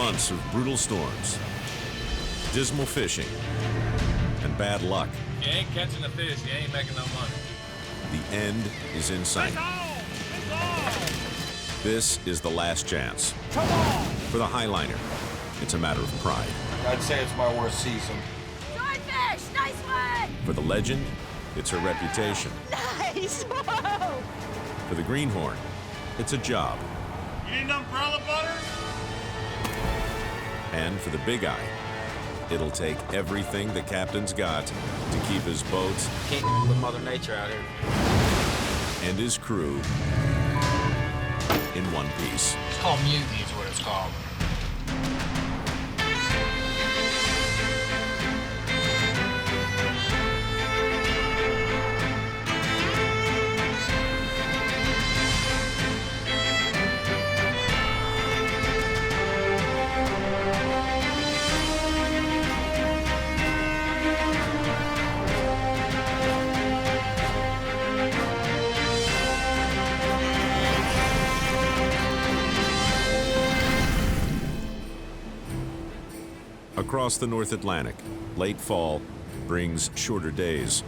months of brutal storms, dismal fishing, and bad luck. If you ain't catching a fish, you ain't making no money. The end is in sight. This is the last chance. For the Highliner, it's a matter of pride. I'd say it's my worst season. Swordfish! Nice one! For the legend, it's her reputation. Nice! Whoa! For the greenhorn, it's a job. You need an umbrella, butter? And for the big eye, it'll take everything the captain's got to keep his boats Can't with Mother Nature out here. and his crew in one piece. It's called mutiny is what it's called. Across the North Atlantic, late fall brings shorter days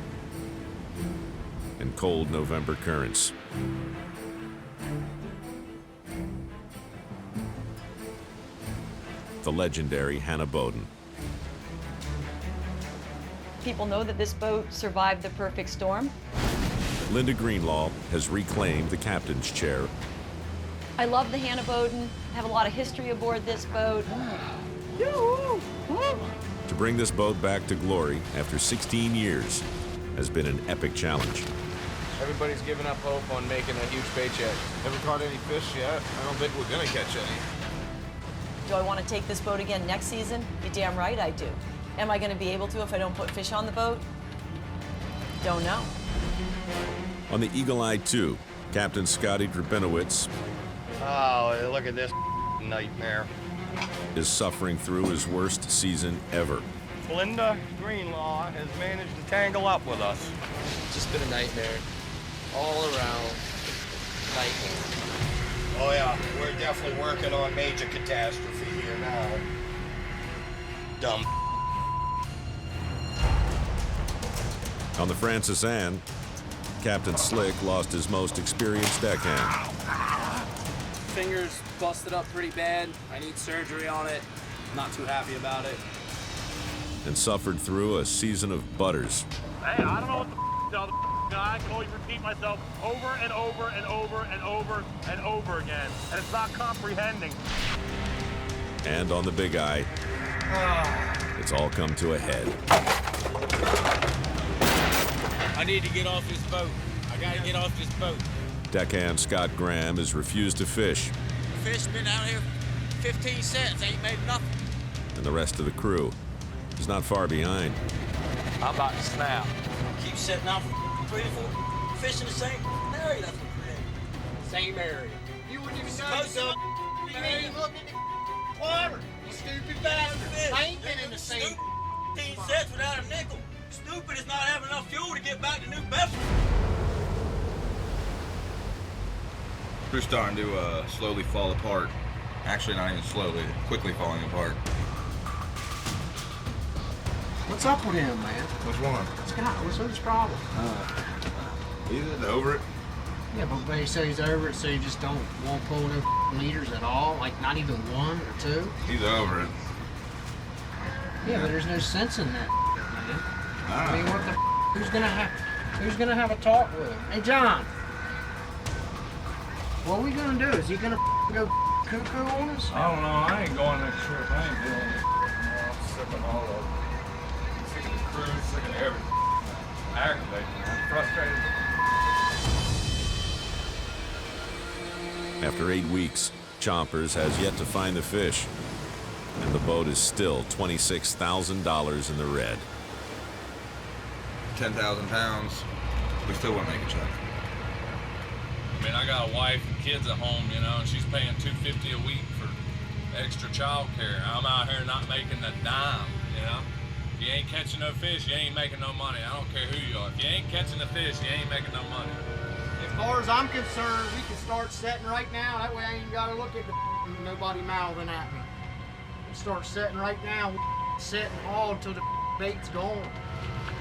and cold November currents. The legendary Hannah Bowden. People know that this boat survived the perfect storm. Linda Greenlaw has reclaimed the captain's chair. I love the Hannah Bowden. I have a lot of history aboard this boat. To bring this boat back to glory after 16 years has been an epic challenge. Everybody's giving up hope on making a huge paycheck. Never caught any fish yet. I don't think we're gonna catch any. Do I want to take this boat again next season? You're damn right I do. Am I going to be able to if I don't put fish on the boat? Don't know. On the Eagle Eye 2, Captain Scotty Drabinowitz Oh, look at this nightmare. is suffering through his worst season ever. Linda Greenlaw has managed to tangle up with us. It's just been a nightmare. All around nightmare. Oh yeah, we're definitely working on major catastrophe here now. Dumb. On the Francis Anne, Captain Slick lost his most experienced deckhand. Fingers busted up pretty bad. I need surgery on it. Not too happy about it. And suffered through a season of butters. Hey, I don't know what the tell the guy. I can always repeat myself over and over and over and over and over again. And it's not comprehending. And on the Big Eye, it's all come to a head. I need to get off this boat. I gotta get off this boat. Deckhand Scott Graham has refused to fish, Fish been out here 15 cents. Ain't made nothing. and the rest of the crew is not far behind. I'm about to snap. Keep setting out for 3 or 4 fish in the same area. That's what we're in. Same area. You wouldn't even know. You ain't even looking at the water. You stupid bastard. I ain't been in the same 15 cents without a nickel. Stupid is not having enough fuel to get back to New Bedford. We're starting to slowly fall apart. Actually, not even slowly, quickly falling apart. What's up with him, man? Which one? Scott, what's his problem? He's over it. Yeah, but he says he's over it, so you just won't pull no leaders at all? Like, not even 1 or 2? He's over it. Yeah, but there's no sense in that, man. I mean, what the who's gonna have a talk with him? Hey, John. What are we gonna do? Is he gonna go cuckoo on us? I don't know. I ain't going next trip. I ain't doing it. I'm sick of all of it. Sick of the crew, sick of everything. Aggravating, man. Frustrated. After 8 weeks, Chompers has yet to find the fish, and the boat is still $26,000 in the red. 10,000 pounds. We still won't make a check. I mean, I got a wife and kids at home, you know, and she's paying $250 a week for extra child care. I'm out here not making a dime, you know. If you ain't catching no fish, you ain't making no money. I don't care who you are. If you ain't catching the fish, you ain't making no money. As far as I'm concerned, we can start setting right now. That way I ain't got to look at nobody mouthing at me. start setting right now. Setting all until the bait's gone.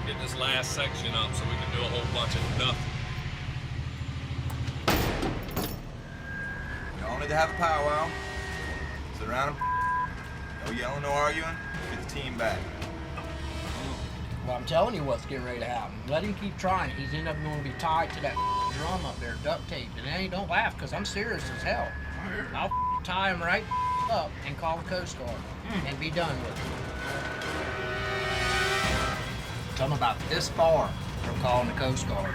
Get this last section up so we can do a whole bunch of nothing. Y'all need to have a powwow. Sit around. No yelling, no arguing. Get the team back. Well, I'm telling you what's getting ready to happen. Let him keep trying. He's end up going to be tied to that drum up there, duct taped. And hey, don't laugh, because I'm serious as hell. I'll tie him right up and call the Coast Guard and be done with it. So I'm about this far from calling the Coast Guard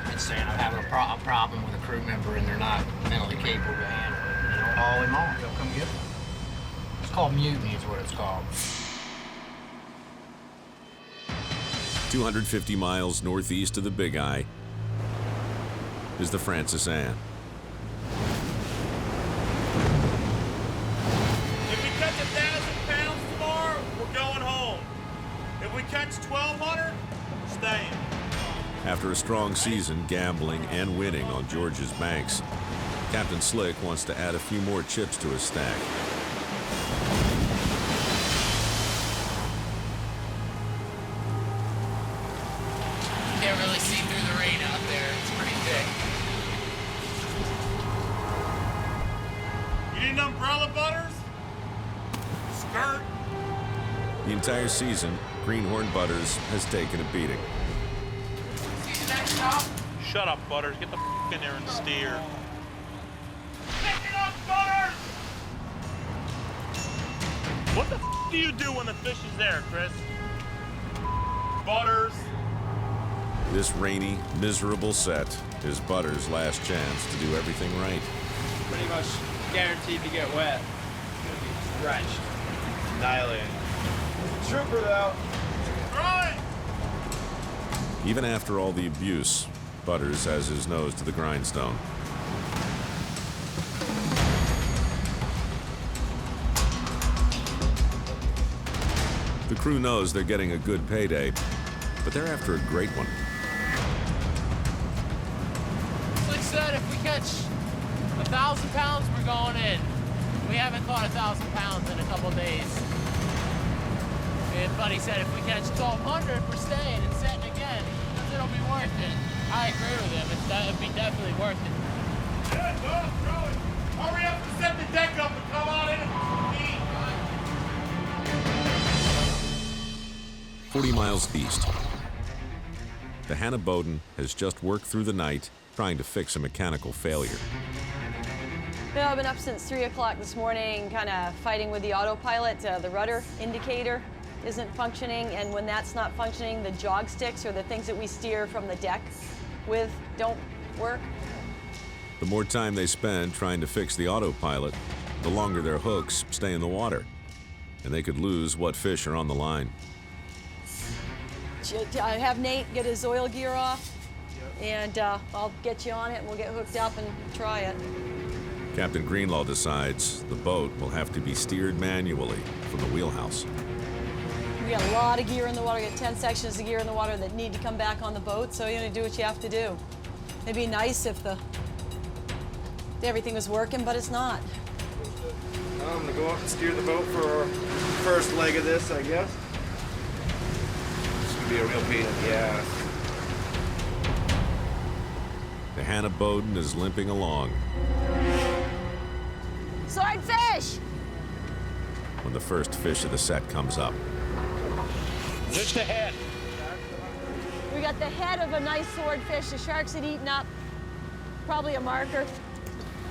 and saying I'm having a problem with a crew member and they're not mentally capable to handle it. And they'll haul him on. They'll come get him. It's called mutiny is what it's called. 250 miles northeast of the Big Eye is the Francis Anne. If we catch 1,000 pounds tomorrow, we're going home. If we catch 1,200, we're staying. After a strong season gambling and winning on George's banks, Captain Slick wants to add a few more chips to his stack. Can't really see through the rain out there. It's pretty thick. You need an umbrella, Butters? Skirt? The entire season, Greenhorn Butters has taken a beating. See the next stop? Shut up, Butters. Get the f in there and steer. Pick it up, Butters! What the f do you do when the fish is there, Chris? Butters. This rainy, miserable set is Butters' last chance to do everything right. Pretty much guaranteed to get wet. It's gonna be drenched. Annihilated. Trooper though. Right! Even after all the abuse, Butters has his nose to the grindstone. The crew knows they're getting a good payday, but they're after a great one. Slick said if we catch 1,000 pounds, we're going in. We haven't caught 1,000 pounds in a couple days. And Buddy said if we catch 1,200, we're staying and setting again, because it'll be worth it. I agree with him. It'd be definitely worth it. Yeah, go, throw it. Hurry up and set the deck up and come on in and eat. 40 miles east. The Hannah Bowden has just worked through the night trying to fix a mechanical failure. Yeah, I've been up since 3 o'clock this morning, kind of fighting with the autopilot. The rudder indicator isn't functioning, and when that's not functioning, the jog sticks, or the things that we steer from the deck with, don't work. The more time they spend trying to fix the autopilot, the longer their hooks stay in the water, and they could lose what fish are on the line. I have Nate get his oil gear off, and I'll get you on it, and we'll get hooked up and try it. Captain Greenlaw decides the boat will have to be steered manually from the wheelhouse. We got a lot of gear in the water. We got 10 sections of gear in the water that need to come back on the boat, so you're gonna do what you have to do. It'd be nice if everything was working, but it's not. I'm gonna go up and steer the boat for our first leg of this, I guess. It's gonna be a real pain in the ass. The Hannah Bowden is limping along Swordfish! when the first fish of the set comes up. Just the head. We got the head of a nice swordfish the sharks had eaten up. Probably a marker.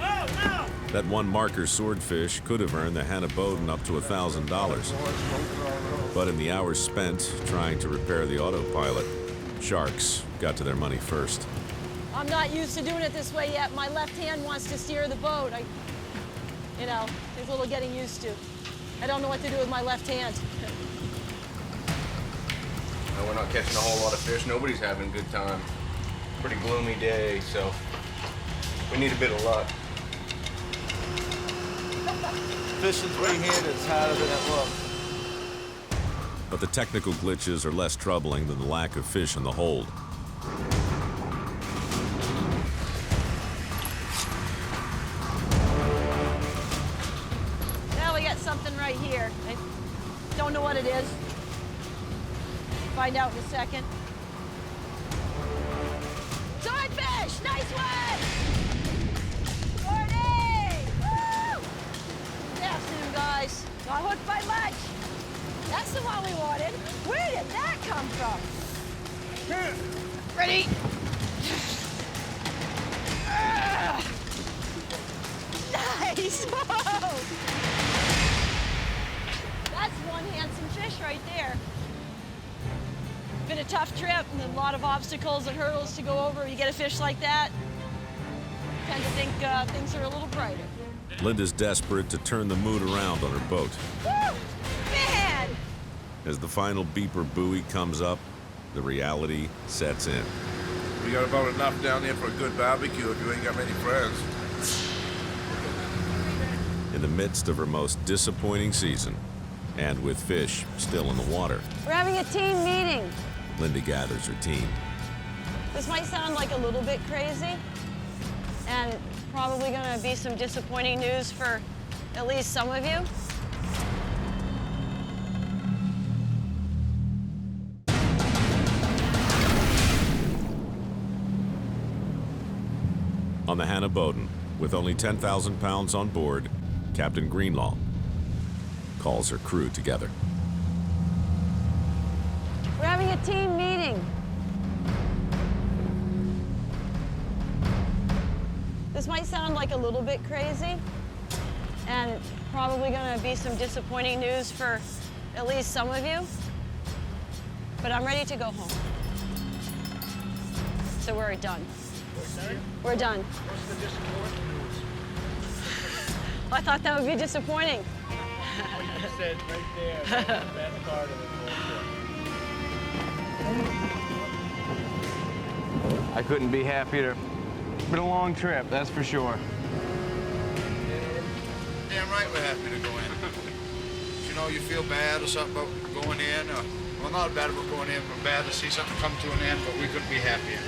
Oh, no! That one marker swordfish could have earned the Hannah Bowden up to $1,000. But in the hours spent trying to repair the autopilot, sharks got to their money first. I'm not used to doing it this way yet. My left hand wants to steer the boat. There's a little getting used to. I don't know what to do with my left hand. No, we're not catching a whole lot of fish. Nobody's having a good time. Pretty gloomy day, so we need a bit of luck. Fishing three-handed is harder than it looks. But the technical glitches are less troubling than the lack of fish in the hold. Now we got something right here. it is. Find out in a second. Swordfish! Nice one! Morning! Woo! Good afternoon, guys. Not hooked by much. That's the one we wanted. Where did that come from? Ready? Nice! Whoa! That's one handsome fish right there. Been a tough trip and a lot of obstacles and hurdles to go over. You get a fish like that, tend to think things are a little brighter. Linda's desperate to turn the mood around on her boat. Woo! Man! As the final beeper buoy comes up, the reality sets in. We got about enough down there for a good barbecue if you ain't got many friends. In the midst of her most disappointing season, and with fish still in the water, We're having a team meeting. Linda gathers her team. This might sound like a little bit crazy, and probably gonna be some disappointing news for at least some of you. On the Hannah Bowden, with only 10,000 pounds on board, Captain Greenlaw calls her crew together. We're having a team meeting. This might sound like a little bit crazy, and probably gonna be some disappointing news for at least some of you, but I'm ready to go home. So we're done. We're done. What's the disappointing news? I thought that would be disappointing. What you said right there, that's the best part of the whole trip. I couldn't be happier. It's been a long trip, that's for sure. Damn right we're happy to go in. You know, you feel bad or something about going in, or, well, not bad about going in, but bad to see something come to an end, but we couldn't be happier.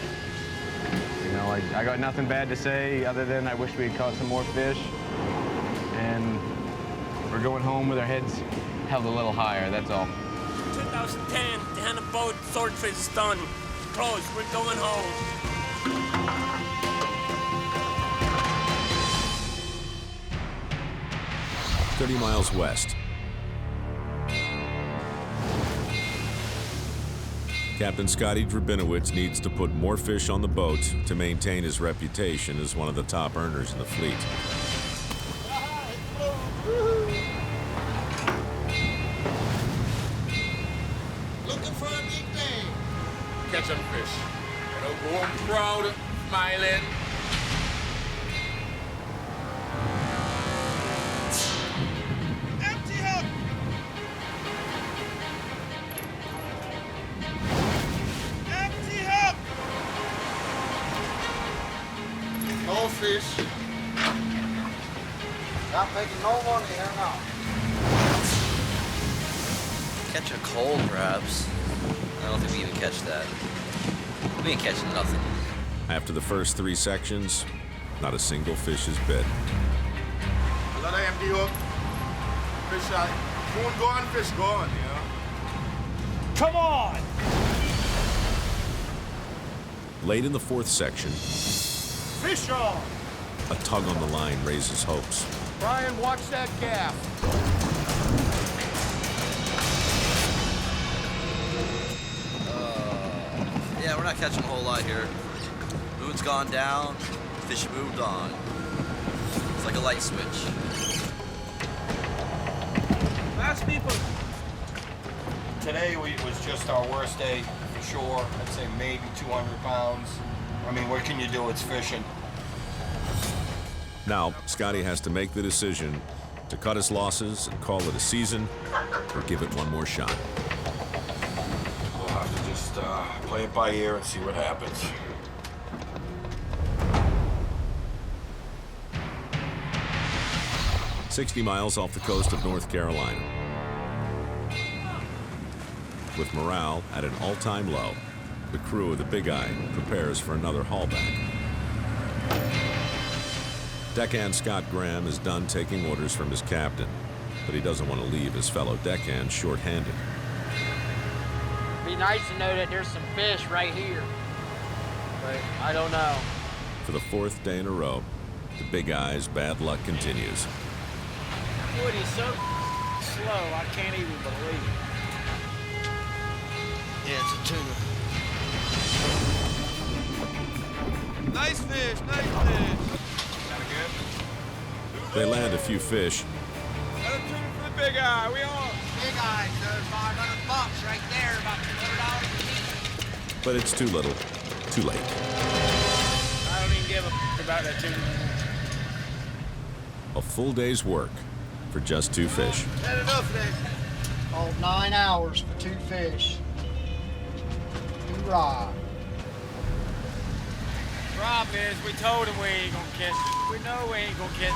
You know, I got nothing bad to say other than I wish we had caught some more fish. And we're going home with our heads held a little higher, that's all. 2010, the Hannah Boat swordfish is done. Closed, we're going home. 30 miles west, Captain Scotty Drabinowitz needs to put more fish on the boat to maintain his reputation as one of the top earners in the fleet. Looking for a nickname. Catch some fish. And I'll go home proud, smiling. Empty hook. Empty hook. No fish. Not making no money here now. Catch a coal, perhaps. I don't think we even catch that. We ain't catching nothing. After the first 3 sections, not a single fish is bit. A lot of empty hook. Fish out. Moon gone, fish gone, you know. Come on! Late in the 4th section, Fish on! a tug on the line raises hopes. Brian, watch that gaff. Yeah, we're not catching a whole lot here. Moon's gone down, fish moved on. It's like a light switch. Fast people. Today was just our worst day for sure. I'd say maybe 200 pounds. I mean, what can you do? It's fishing. Now, Scotty has to make the decision to cut his losses and call it a season, or give it one more shot. We'll have to just play it by ear and see what happens. "60 miles off the coast of North Carolina. With morale at an all-time low, the crew of the Big Eye prepares for another haulback. Deckhand Scott Graham is done taking orders from his captain. but he doesn't want to leave his fellow deckhands short-handed. Be nice to know that there's some fish right here, but I don't know. For the 4th day in a row, the big guy's bad luck continues. Wood is so slow, I can't even believe it. Yeah, it's a tuna. Nice fish, nice fish. Got it good? They land a few fish, Another tuna for the big eye. We on. Big eyes, there's $500 right there, about $200 a piece. but it's too little, too late. I don't even give a about that tuna. A full day's work for just 2 fish. Had enough then. Oh, 9 hours for 2 fish. Hoorah. Problem is, we told him we ain't gonna catch it. We know we ain't gonna catch it.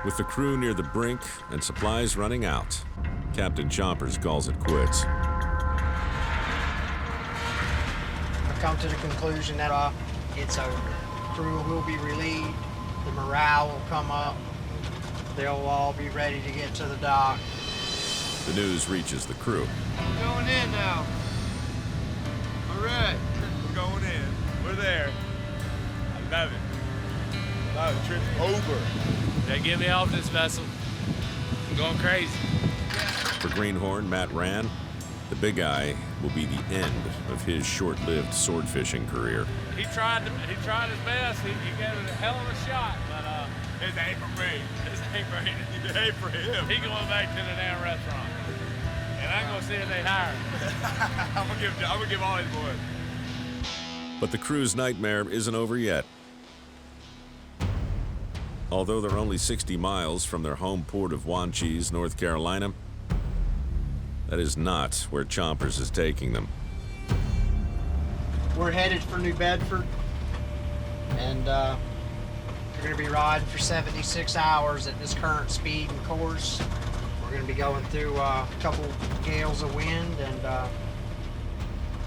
With the crew near the brink and supplies running out, Captain Chompers calls it quits. I've come to the conclusion that it's over. Crew will be relieved, the morale will come up, they'll all be ready to get to the dock. The news reaches the crew. We're going in now. All right. We're going in. We're there. I love it. Love it. Trip's over. They get me off this vessel. I'm going crazy. For Greenhorn, Matt Rand, the big guy will be the end of his short-lived sword fishing career. He tried his best. He gave it a hell of a shot, but This ain't for me. this ain't for him. It ain't for him. He going back to the damn restaurant, and I'm gonna see if they hire him. I'm gonna give all his boys. But the crew's nightmare isn't over yet. Although they're only 60 miles from their home port of Wanchese, North Carolina, that is not where Chompers is taking them. We're headed for New Bedford, and we're going to be riding for 76 hours at this current speed and course. We're going to be going through a couple gales of wind, and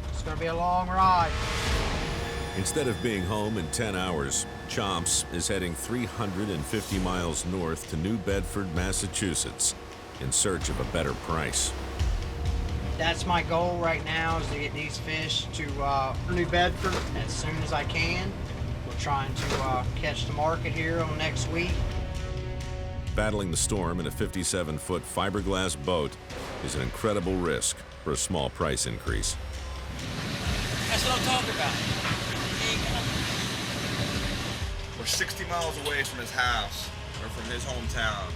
it's going to be a long ride. Instead of being home in 10 hours, Chomps is heading 350 miles north to New Bedford, Massachusetts, in search of a better price. That's my goal right now, is to get these fish to New Bedford as soon as I can. We're trying to catch the market here on next week. Battling the storm in a 57-foot fiberglass boat is an incredible risk for a small price increase. That's what I'm talking about. We're 60 miles away from his house, or from his hometown.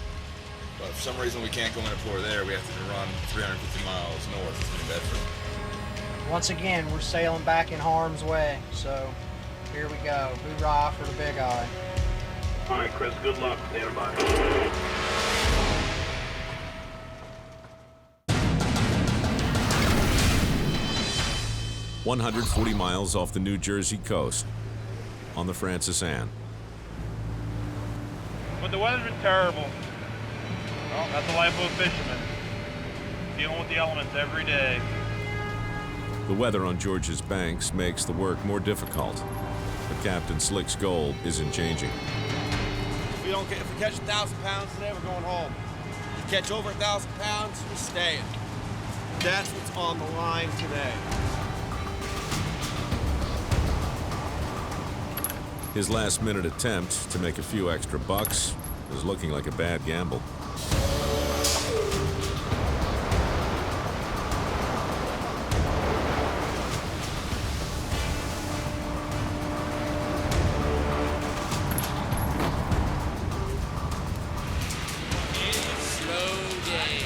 But for some reason we can't go in a port there. We have to run 350 miles north to New Bedford. Once again, we're sailing back in harm's way, so here we go. Hoorah for the big eye. All right, Chris, good luck. Stand by. 140 miles off the New Jersey coast, on the Francis Anne. But the weather's been terrible. Well, that's the life of a fisherman. Dealing with the elements every day. The weather on Georgia's banks makes the work more difficult, but Captain Slick's goal isn't changing. If we catch 1,000 pounds today, we're going home. If we catch over 1,000 pounds, we're staying. That's what's on the line today. His last-minute attempt to make a few extra bucks is looking like a bad gamble. Slow day.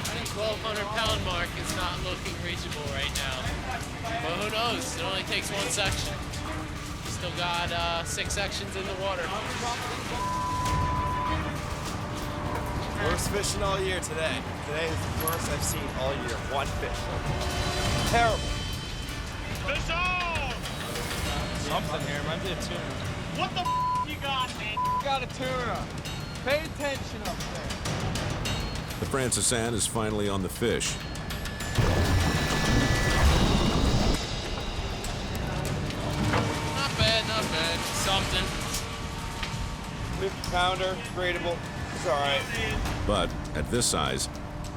The 1,200-pound mark is not looking reachable right now. But who knows? It only takes one section. Still got 6 sections in the water. Worst fishing all year today. Today is the worst I've seen all year. One fish. Terrible. Fish on! Something here. Might be a tuna. What the you got, man? Got a tuna. Pay attention up there. The Francis Anne is finally on the fish. Not bad, not bad. Something. 50-pounder, gradable. It's all right. But at this size,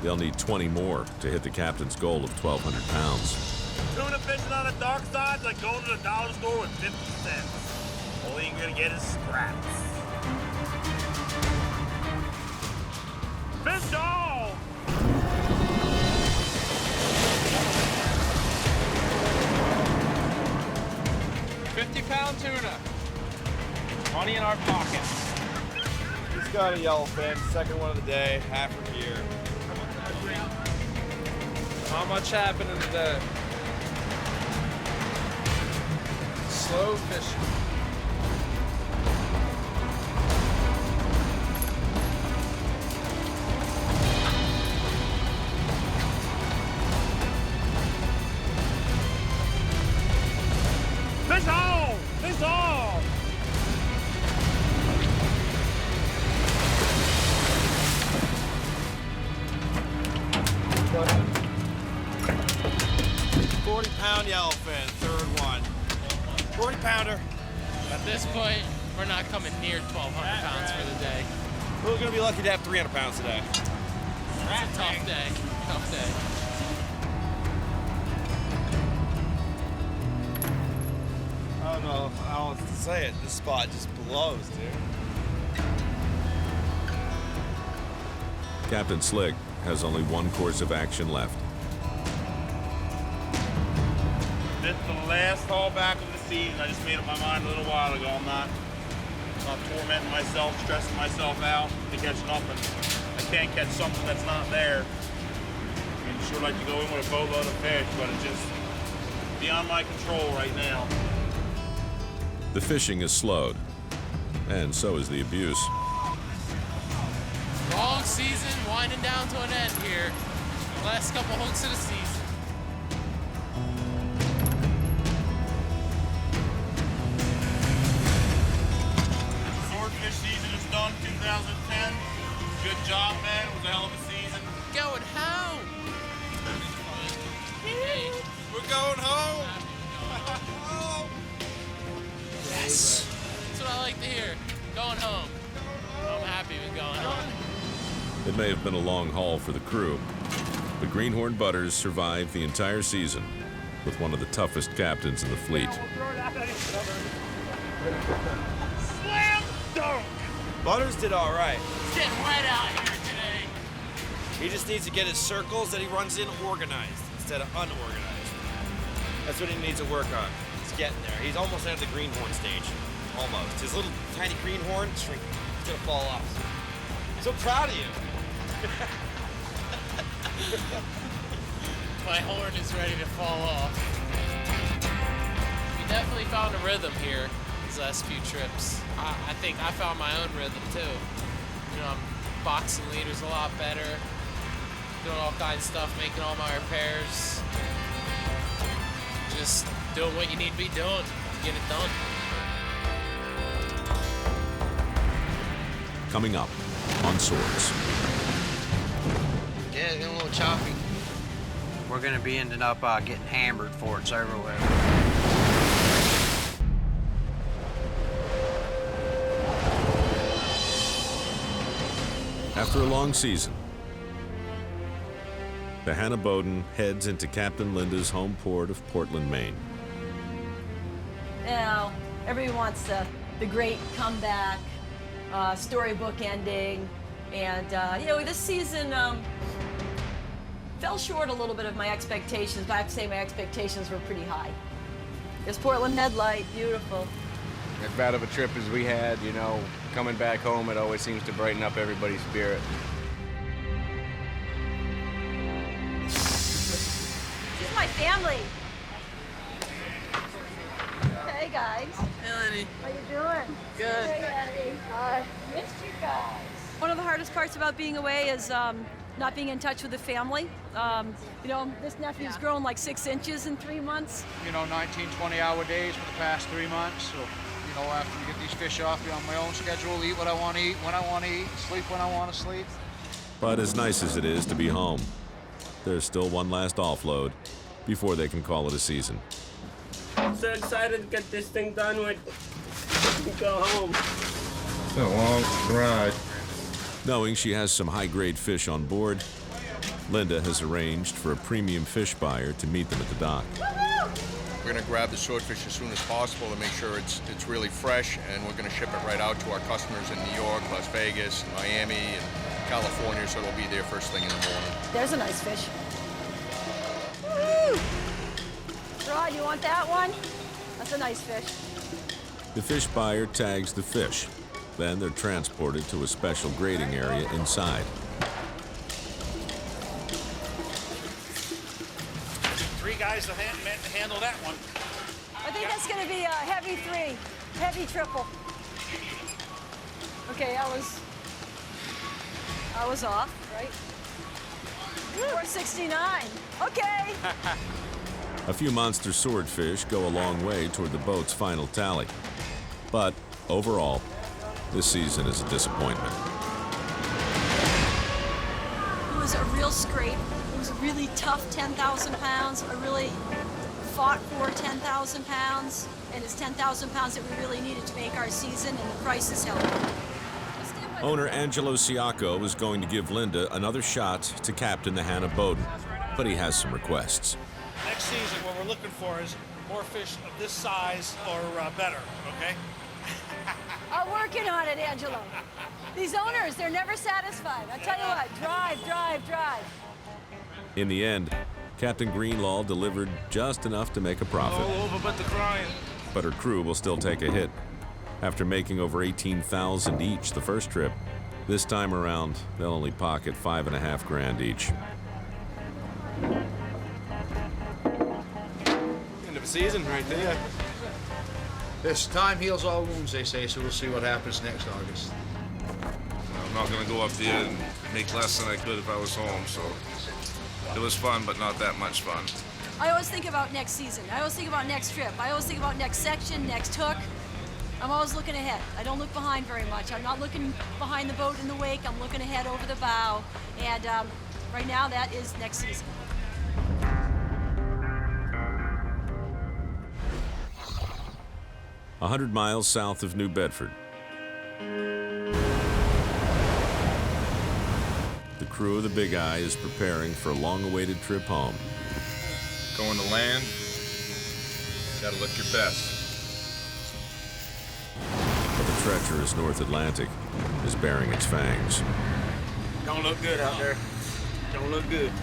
they'll need 20 more to hit the captain's goal of 1,200 pounds. Tuna fishing on the dark side is like going to the dollar store with 50 cents. All you're gonna get is scraps. Fish all! £50 tuna. Money in our pockets. He's got a yellowfin, second one of the day, half a year. Not much happening today. Slow fishing. Fish on! Fish on! £40 yellowfin, third one. 40-pounder. At this point, we're not coming near 1,200 pounds for the day. We're gonna be lucky to have 300 pounds today. It's a tough day. Tough day. I don't know how else to say it. This spot just blows, dude. Captain Slick has only one course of action left. This is the last haul back of the season. I just made up my mind a little while ago. I'm not tormenting myself, stressing myself out to catch nothing. I can't catch something that's not there. I'd sure like to go in with a boatload of fish, but it's just beyond my control right now. The fishing is slowed, and so is the abuse. Long season winding down to an end here. Last couple hooks of the season. Swordfish season is done, 2010. Good job, man. It was a hell of a season. Going home. Hey. We're going home. Yes. That's what I like to hear. Going home. I'm happy with going home. It may have been a long haul for the crew, but Greenhorn Butters survived the entire season with one of the toughest captains in the fleet. Slam dunk! Butters did all right. It's getting wet out here today. He just needs to get his circles that he runs in organized instead of unorganized. That's what he needs to work on. He's getting there. He's almost at the greenhorn stage. Almost. His little tiny greenhorn shrink. He's gonna fall off. So proud of you. My horn is ready to fall off. We definitely found a rhythm here these last few trips. I think I found my own rhythm too. You know, I'm boxing leaders a lot better, doing all kinds of stuff, making all my repairs. Just doing what you need to be doing to get it done. Coming up on Swords. Yeah, it's getting a little choppy. We're gonna be ending up getting hammered for it's everywhere. After a long season, the Hannah Bowden heads into Captain Linda's home port of Portland, Maine. You know, everybody wants the great comeback, storybook ending, and you know, this season fell short a little bit of my expectations, but I have to say my expectations were pretty high. This Portland headlight, beautiful. As bad of a trip as we had, you know, coming back home, it always seems to brighten up everybody's spirit. This is my family. Hey guys. Hey, Lenny. How you doing? Good. Hey, Eddie. Missed you guys. One of the hardest parts about being away is not being in touch with the family. You know, this nephew's grown like 6 inches in 3 months. You know, 19, 20-hour days for the past 3 months. So, you know, after we get these fish off, be on my own schedule, eat what I want to eat, when I want to eat, sleep when I want to sleep. But as nice as it is to be home, there's still one last offload before they can call it a season. I'm so excited to get this thing done with and go home. It's been a long ride. Knowing she has some high-grade fish on board, Linda has arranged for a premium fish buyer to meet them at the dock. We're going to grab the swordfish as soon as possible to make sure it's really fresh, and we're going to ship it right out to our customers in New York, Las Vegas, Miami, and California, so it'll be there first thing in the morning. There's a nice fish. Woo! Rod, you want that one? That's a nice fish. The fish buyer tags the fish. Then they're transported to a special grading area inside. Three guys to handle that one. I think that's going to be a heavy 3, heavy triple. Okay, I was off, right? 469. Okay. A few monster swordfish go a long way toward the boat's final tally. But overall, this season is a disappointment. It was a real scrape. It was a really tough 10,000 pounds. I really fought for 10,000 pounds, and it's 10,000 pounds that we really needed to make our season, and the prices held. Owner Angelo Siacco is going to give Linda another shot to captain the Hannah Bowden, but he has some requests. Next season, what we're looking for is more fish of this size or better, okay? I'm working on it, Angelo. These owners, they're never satisfied. I tell you what, drive, drive, drive. In the end, Captain Greenlaw delivered just enough to make a profit. All over but the crying. But her crew will still take a hit. After making over $18,000 each the first trip, this time around, they'll only pocket $5.5 grand each. End of the season right there. This time heals all wounds, they say, so we'll see what happens next August. I'm not going to go up there and make less than I could if I was home, so it was fun, but not that much fun. I always think about next season. I always think about next trip. I always think about next section, next hook. I'm always looking ahead. I don't look behind very much. I'm not looking behind the boat in the wake. I'm looking ahead over the bow. And right now, that is next season. A 100 miles south of New Bedford. The crew of the Big Eye is preparing for a long-awaited trip home. Going to land, gotta look your best. But the treacherous North Atlantic is bearing its fangs. Don't look good out there. Don't look good.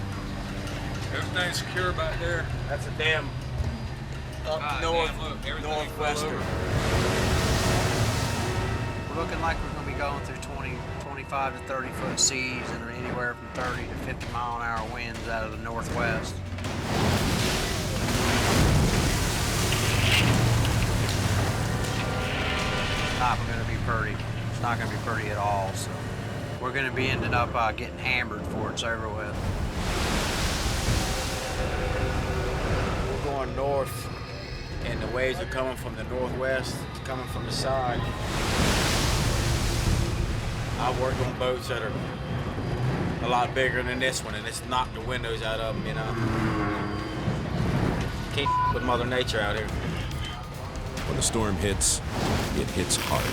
Everything's secure back there. That's a dam up northwestern. We're looking like we're going to be going through 25 to 30 foot seas and anywhere from 30 to 50 mile an hour winds out of the northwest. It's not going to be pretty. It's not going to be pretty at all. So we're going to be ending up getting hammered before it's over with. We're going north, and the waves are coming from the northwest, coming from the side. I've worked on boats that are a lot bigger than this one, and it's knocked the windows out of them, you know. Can't with Mother Nature out here. When a storm hits, it hits hard.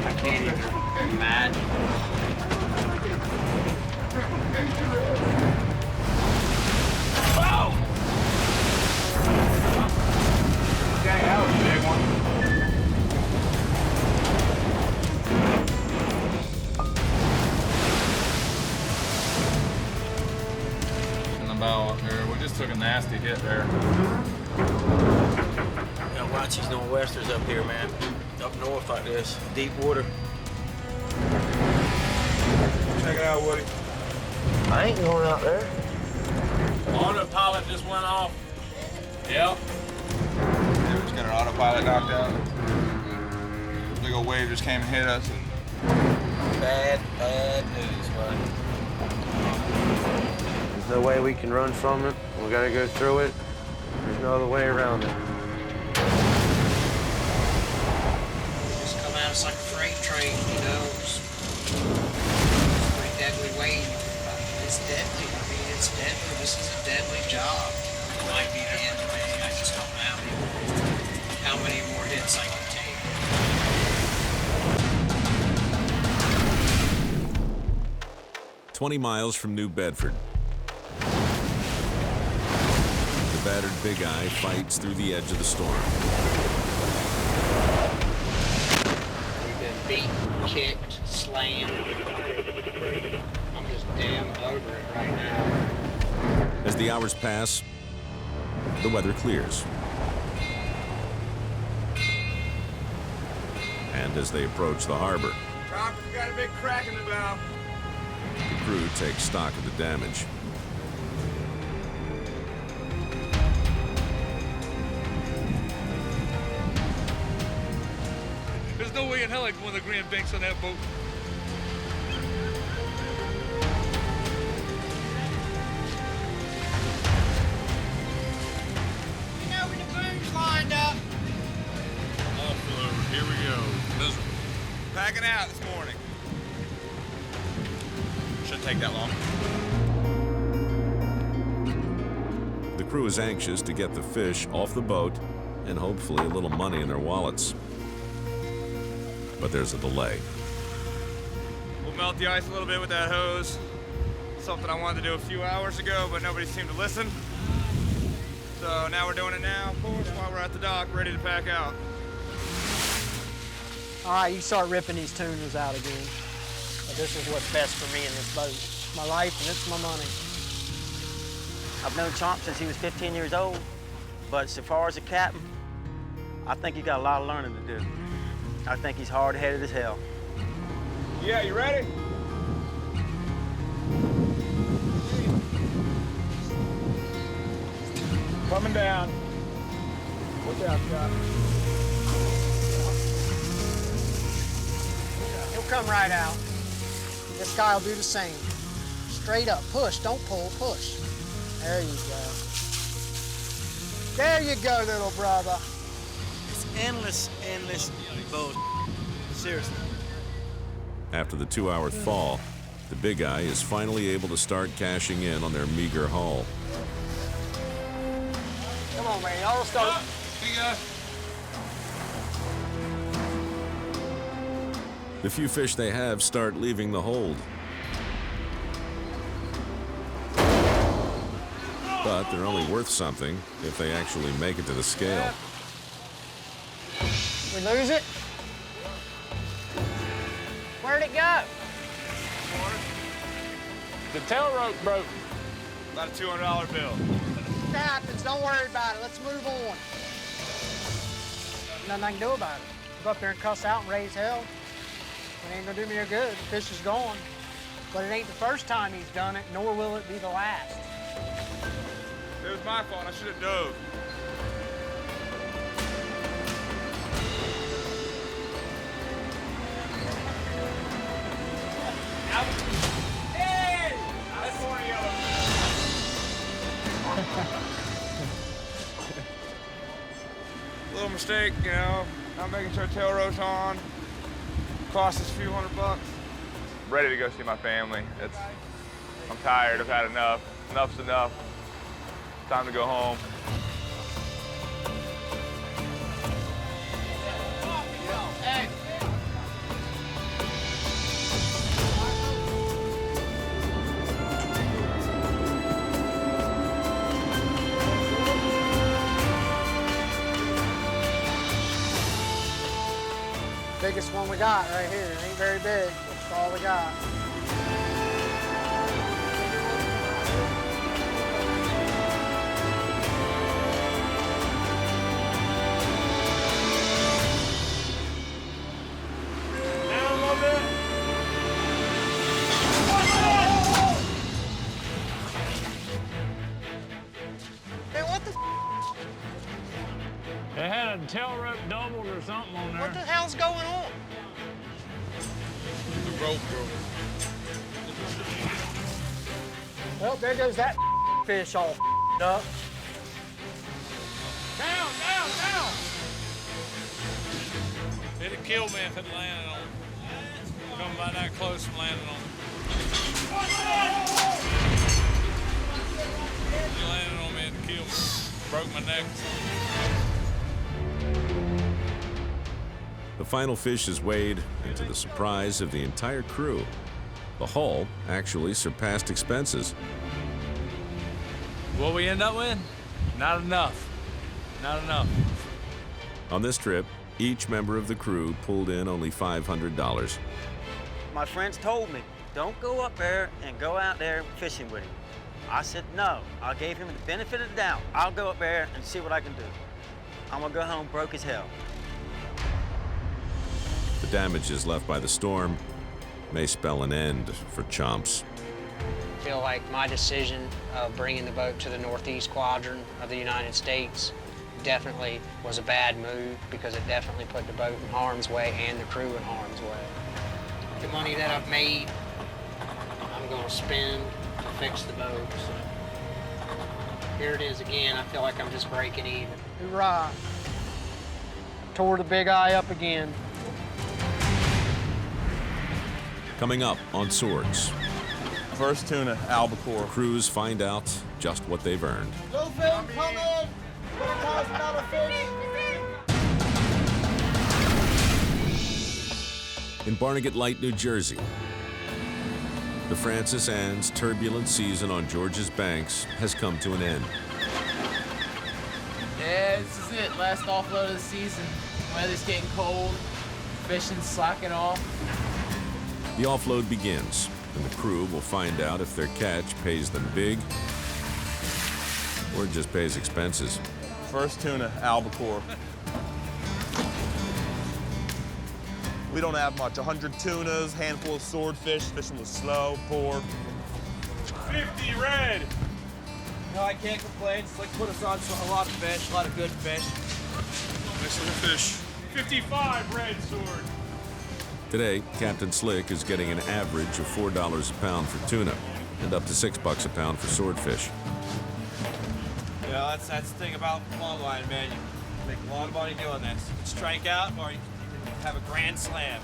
I can't even imagine. Wow! Okay, that was a big one. In the bow up there, we just took a nasty hit there. Yeah, watch these nor'westers up here, man. Up north like this, deep water. Check it out, Woody. I ain't going out there. Autopilot just went off. Yep. Yeah, we just got our autopilot knocked out. The big old wave just came and hit us. Bad news, buddy. There's no way we can run from it. We gotta go through it. There's no other way around it. Just come at us like a freight train, you know. It's pretty deadly wave. It's deadly. I mean, it's deadly. This is a deadly job. It might be the end of me. I just don't know how many more hits I can take. 20 miles from New Bedford. The battered Big Eye fights through the edge of the storm. We've been beat, kicked, slammed. I'm just damn over it right now. As the hours pass, the weather clears. And as they approach the harbor, Chopper's got a big crack in the bow. the crew takes stock of the damage. There's no way in hell I'd go on the Grand Banks on that boat. You know where the boom's lined up. Offload. Here we go. Miserable. Packing out this morning. Shouldn't take that long. The crew is anxious to get the fish off the boat and hopefully a little money in their wallets. But there's a delay. We'll melt the ice a little bit with that hose. Something I wanted to do a few hours ago, but nobody seemed to listen. So now we're doing it now, of course, while we're at the dock, ready to pack out. All right, you start ripping these tuners out again. But this is what's best for me in this boat. It's my life and it's my money. I've known Chomp since he was 15 years old, but so far as a captain, I think he's got a lot of learning to do. I think he's hard-headed as hell. Yeah, you ready? Coming down. Look out, Scott. He'll come right out. This guy will do the same. Straight up, push, don't pull, push. There you go. There you go, little brother. It's endless boat. Seriously. After the 2-hour thaw, the Big Eye is finally able to start cashing in on their meager haul. Come on, man, y'all start. The few fish they have start leaving the hold. But they're only worth something if they actually make it to the scale. We lose it? Where'd it go? The tail rope broke. About a $200 bill. It happens, don't worry about it. Let's move on. Nothing I can do about it. Go up there and cuss out and raise hell. It ain't gonna do me a good. The fish is gone. But it ain't the first time he's done it, nor will it be the last. It was my fault. I should have dove. Hey! That's one of Little mistake, you know, not making sure tail rope's on. Cost us a few $100. Ready to go see my family. I'm tired. I've had enough. Enough's enough. Time to go home. Hey. Biggest one we got right here. It ain't very big. That's all we got. Man, what the They had a tail rope doubled or something on there. What the hell's going on? The rope broke. Well, there goes that fish all up. Down, down, down! It'd kill me if it landed on it. Coming by that close and landed on it. If you landed on me, it'd kill me. Broke my neck. The final fish is weighed, and to the surprise of the entire crew, The haul actually surpassed expenses. What we end up with? Not enough. Not enough. On this trip, each member of the crew pulled in only $500. My friends told me, don't go up there and go out there fishing with him. I said no. I gave him the benefit of the doubt. I'll go up there and see what I can do. I'm gonna go home broke as hell. The damages left by the storm may spell an end for Chomps. I feel like my decision of bringing the boat to the northeast quadrant of the United States definitely was a bad move because it definitely put the boat in harm's way and the crew in harm's way. The money that I've made, I'm gonna spend to fix the boat. So here it is again. I feel like I'm just breaking even. Hoorah! Tore the big eye up again. Coming up on Swords. First tuna, albacore. Crews find out just what they've earned. Bluefin, come in! $1,000 fish! In Barnegat Light, New Jersey, the Francis Ann's turbulent season on George's banks has come to an end. Yeah, this is it. Last offload of the season. Weather's getting cold. Fishing's slacking off. The offload begins, and the crew will find out if their catch pays them big or just pays expenses. First tuna, albacore. We don't have much. 100 tunas, handful of swordfish. Fishing was slow, poor. 50 red. No, I can't complain. Slick put us on a lot of fish, a lot of good fish. Nice little fish. 55 red sword. Today, Captain Slick is getting an average of $4 a pound for tuna and up to $6 a pound for swordfish. Yeah, that's the thing about longline, man. You make a lot of money doing this. You can strike out or you can have a grand slam.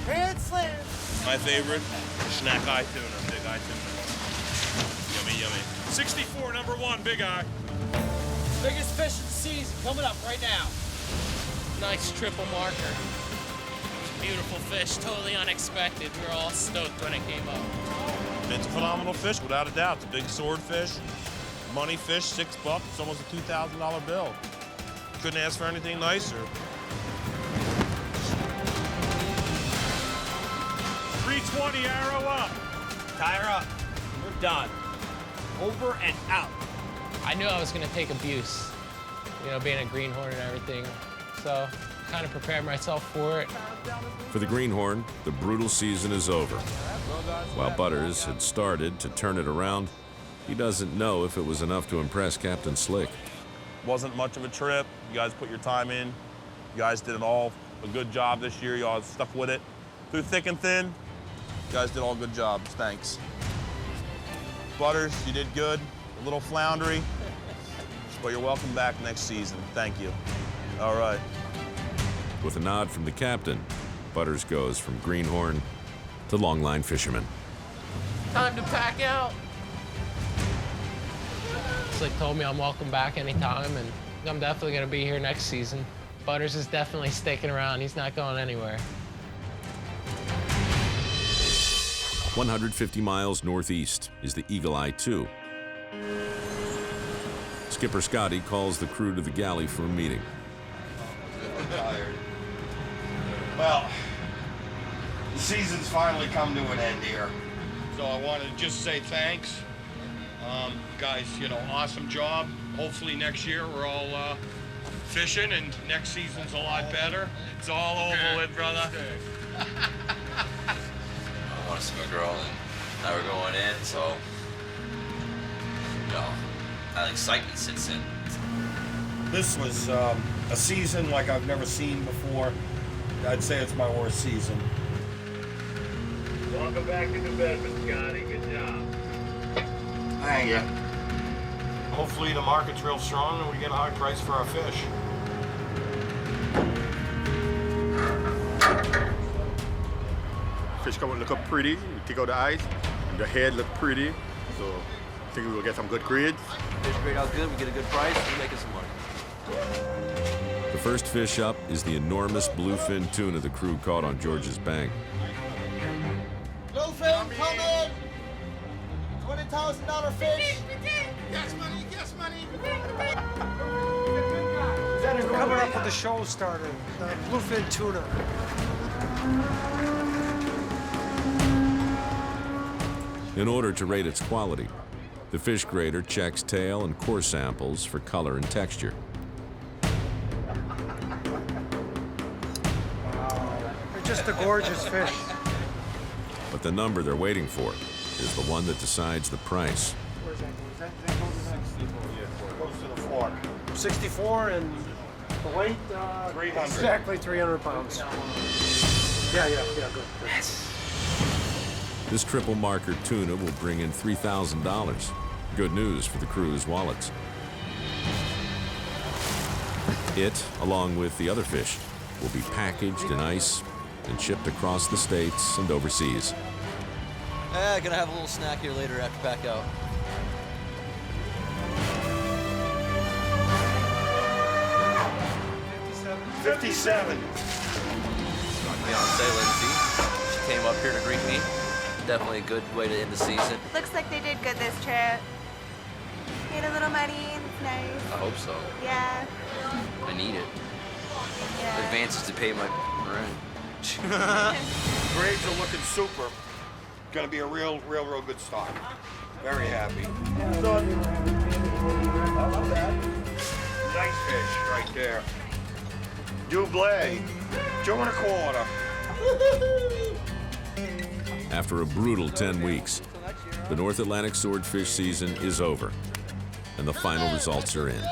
Grand slam! My favorite, snack eye tuna, big eye tuna. Yummy, yummy. 64, number 1, big eye. Biggest fish of the season coming up right now. Nice triple marker. Beautiful fish, totally unexpected. We were all stoked when it came up. It's a phenomenal fish, without a doubt. It's a big swordfish, money fish, $6. It's almost a $2,000 bill. Couldn't ask for anything nicer. 320, arrow up. Tie her up. We're done. Over and out. I knew I was going to take abuse, you know, being a greenhorn and everything. So kind of prepared myself for it. For the greenhorn, the brutal season is over. While Butters had started to turn it around, he doesn't know if it was enough to impress Captain Slick. Wasn't much of a trip. You guys put your time in. You guys did a good job this year. You all stuck with it. Through thick and thin, you guys did all good jobs. Thanks. Butters, you did good. A little floundery, but you're welcome back next season. Thank you. All right. With a nod from the captain, Butters goes from greenhorn to longline fisherman. Time to pack out. Slick told me I'm welcome back anytime, and I'm definitely going to be here next season. Butters is definitely sticking around. He's not going anywhere. 150 miles northeast is the Eagle Eye 2. Skipper Scotty calls the crew to the galley for a meeting. I'm tired. Well, the season's finally come to an end here. So I wanted to just say thanks. Guys, you know, awesome job. Hopefully next year we're all fishing and next season's a lot better. It's all over with, brother. I want to see my girl, and now we're going in, so, you know, that excitement sits in. This was a season like I've never seen before. I'd say it's my worst season. Welcome back to New Bedford, Scotty. Good job. Thank you. Hopefully the market's real strong and we get a high price for our fish. Fish come and look up pretty. You take out the eyes, and the head look pretty. So I think we will get some good grades. Fish grade out good, we get a good price, we're making some money. The first fish up is the enormous bluefin tuna the crew caught on George's bank. Bluefin! $10,000 fish. Gas money, gas money. We're coming up with the show starter, the bluefin tuna. In order to rate its quality, the fish grader checks tail and core samples for color and texture. They're just a gorgeous fish. But the number they're waiting for is the one that decides the price. Where's that going? Close to the fork. 64 and the weight? 300. Exactly 300 pounds. Yeah, good. Yes. This triple marker tuna will bring in $3,000. Good news for the crew's wallets. It, along with the other fish, will be packaged in ice and shipped across the states and overseas. Gonna have a little snack here later after back out. $57. My fiance Lindsay, she came up here to greet me. Definitely a good way to end the season. Looks like they did good this trip. Made a little money. It's nice. I hope so. Yeah. I need it. Yeah. Advances to pay my rent. Grades are looking super. Gonna be a real good stock. Very happy. Nice fish right there. Doublé, 2 1/4. After a brutal 10 weeks, the North Atlantic swordfish season is over, and the final results are in.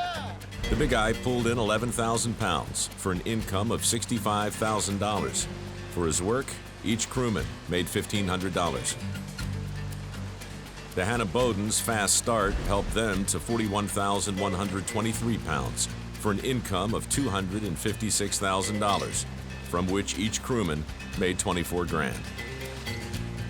The Big Eye pulled in 11,000 pounds for an income of $65,000. For his work, each crewman made $1,500. The Hannah Bowden's fast start helped them to 41,123 pounds for an income of $256,000, from which each crewman made 24 grand.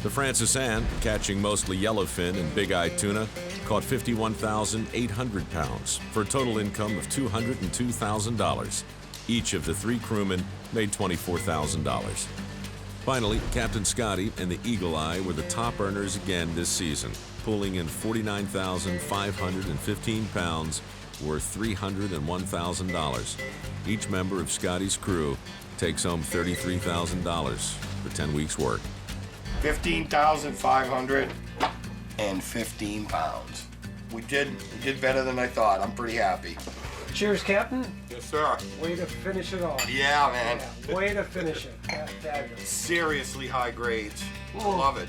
The Francis Ann, catching mostly yellowfin and big eye tuna, caught 51,800 pounds for a total income of $202,000. Each of the 3 crewmen made $24,000. Finally, Captain Scotty and the Eagle Eye were the top earners again this season, pulling in 49,515 pounds, worth $301,000. Each member of Scotty's crew takes home $33,000 for 10 weeks' work. 15,515 pounds. We did better than I thought. I'm pretty happy. Cheers, Captain. Yes, sir. Way to finish it off. Yeah, man. Yeah, way to finish it. Fabulous. Seriously high grades. Love it.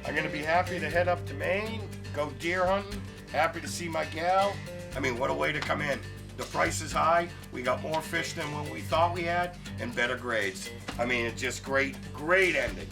I'm gonna be happy to head up to Maine, go deer hunting. Happy to see my gal. I mean, what a way to come in. The price is high. We got more fish than what we thought we had and better grades. I mean, it's just great ending.